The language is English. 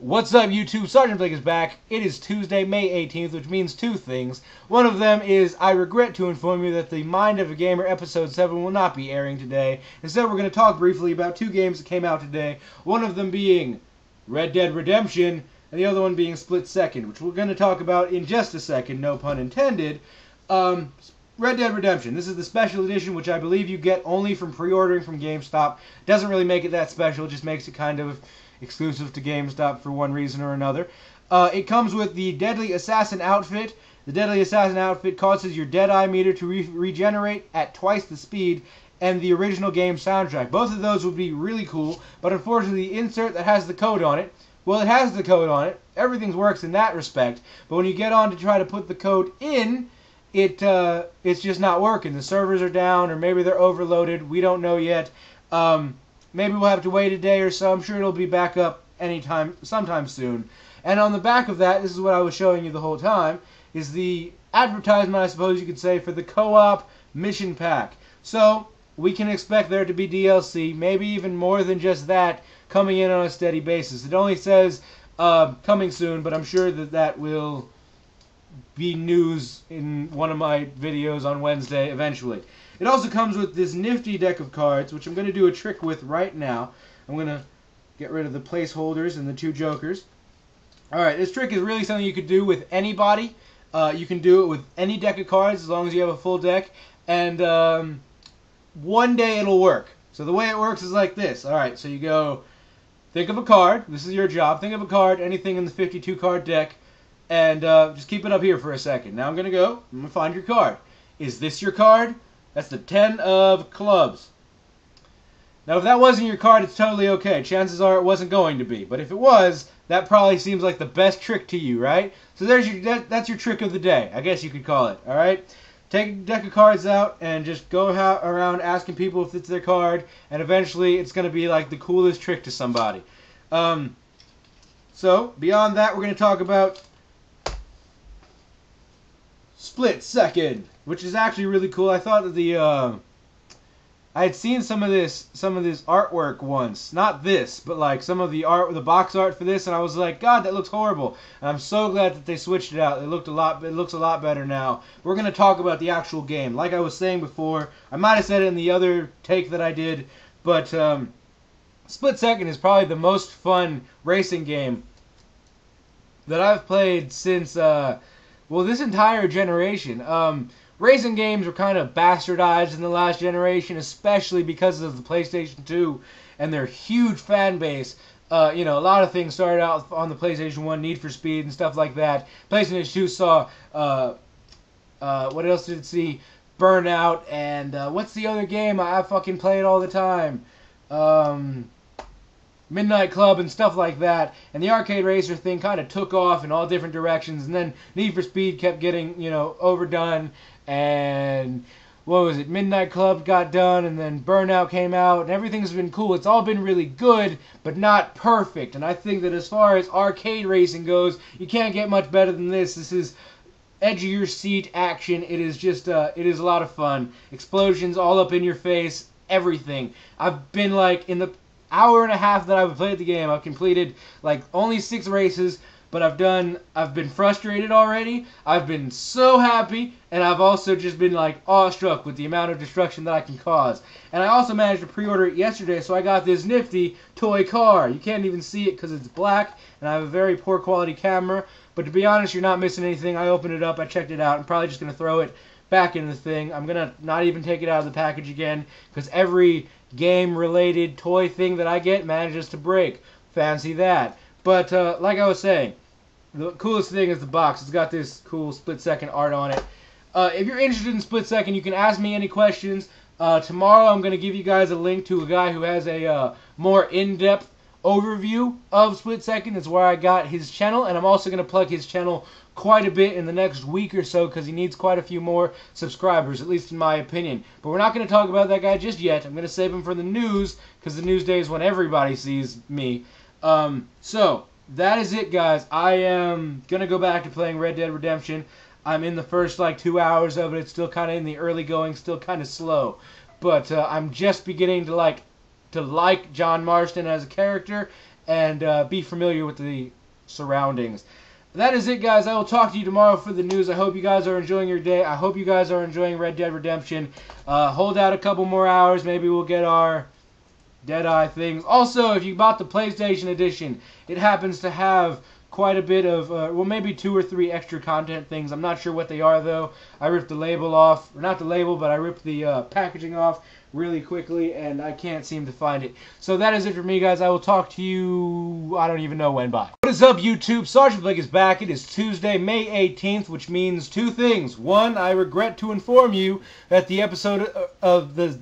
What's up, YouTube? Sergeant Blake is back. It is Tuesday, May 18th, which means two things. One of them is I regret to inform you that the Mind of a Gamer Episode 7 will not be airing today. Instead, we're going to talk briefly about two games that came out today. One of them being Red Dead Redemption, and the other one being Split Second, which we're going to talk about in just a second, no pun intended. Red Dead Redemption. This is the special edition, which I believe you get only from pre-ordering from GameStop. Doesn't really make it that special, it just makes it kind of exclusive to GameStop for one reason or another. It comes with the Deadly Assassin outfit. The Deadly Assassin outfit causes your Deadeye meter to regenerate at twice the speed, and the original game soundtrack. Both of those would be really cool, but unfortunately the insert that has the code on it, well, it has the code on it. Everything works in that respect, but when you get on to try to put the code in, it's just not working. The servers are down, or maybe they're overloaded. We don't know yet. Maybe we'll have to wait a day or so. I'm sure it'll be back up sometime soon. And on the back of that, this is what I was showing you the whole time, is the advertisement, I suppose you could say, for the co-op mission pack. So we can expect there to be DLC, maybe even more than just that, coming in on a steady basis. It only says coming soon, but I'm sure that that will be news in one of my videos on Wednesday eventually. It also comes with this nifty deck of cards, which I'm going to do a trick with right now. I'm going to get rid of the placeholders and the two jokers. Alright, this trick is really something you could do with anybody. You can do it with any deck of cards as long as you have a full deck. And one day it'll work. So the way it works is like this. Alright, so you go, think of a card. This is your job. Think of a card, anything in the 52 card deck. And just keep it up here for a second. Now I'm going to find your card. Is this your card? That's the 10 of clubs. Now, if that wasn't your card, it's totally okay. Chances are it wasn't going to be. But if it was, that probably seems like the best trick to you, right? So that's your trick of the day, I guess you could call it, all right? Take a deck of cards out and just go around asking people if it's their card, and eventually it's going to be like the coolest trick to somebody. So, beyond that, we're going to talk about Split Second, which is actually really cool. I thought that I had seen some of this artwork once. Not this, but like some of the box art for this, and I was like, God, that looks horrible. And I'm so glad that they switched it out. It looks a lot better now. We're gonna talk about the actual game. Like I was saying before, I might have said it in the other take that I did, but Split Second is probably the most fun racing game that I've played since well, this entire generation. Racing games were kind of bastardized in the last generation, especially because of the PlayStation 2 and their huge fan base. You know, a lot of things started out on the PlayStation 1, Need for Speed and stuff like that. PlayStation 2 saw, what else did it see? Burnout, and what's the other game I fucking play it all the time? Midnight Club and stuff like that, and the arcade racer thing kind of took off in all different directions, and then Need for Speed kept getting, you know, overdone, and what was it, Midnight Club got done, and then Burnout came out, and everything's been cool. It's all been really good, but not perfect, and I think that as far as arcade racing goes, you can't get much better than this. This is edge of your seat action. It is just, it is a lot of fun. Explosions all up in your face, everything. I've been like, in the hour and a half that I've played the game, I've completed like only 6 races, but I've been frustrated already, I've been so happy, and I've also just been like awestruck with the amount of destruction that I can cause. And I also managed to pre-order it yesterday, so I got this nifty toy car. You can't even see it because it's black, and I have a very poor quality camera, but to be honest, you're not missing anything. I opened it up, I checked it out, I'm probably just going to throw it back in the thing. I'm going to not even take it out of the package again, because every game-related toy thing that I get manages to break. Fancy that. But like I was saying, the coolest thing is the box. It's got this cool Split Second art on it. If you're interested in Split Second, you can ask me any questions. Tomorrow I'm going to give you guys a link to a guy who has a more in-depth overview of Split Second. It's where I got his channel, and I'm also going to plug his channel quite a bit in the next week or so because he needs quite a few more subscribers, at least in my opinion. But we're not going to talk about that guy just yet. I'm going to save him for the news because the news day is when everybody sees me. So that is it, guys. I am going to go back to playing Red Dead Redemption. I'm in the first like 2 hours of it. It's still kind of in the early going, still kind of slow. But I'm just beginning to like John Marston as a character, and be familiar with the surroundings. That is it, guys. I will talk to you tomorrow for the news. I hope you guys are enjoying your day. I hope you guys are enjoying Red Dead Redemption. Hold out a couple more hours. Maybe we'll get our Deadeye things. Also, if you bought the PlayStation Edition, it happens to have quite a bit of, well, maybe 2 or 3 extra content things. I'm not sure what they are, though. I ripped the label off. Or not the label, but I ripped the packaging off really quickly, and I can't seem to find it. So that is it for me, guys. I will talk to you, I don't even know when. Bye. What is up, YouTube? Sergeant Blake is back. It is Tuesday, May 18th, which means 2 things. 1, I regret to inform you that the episode of the...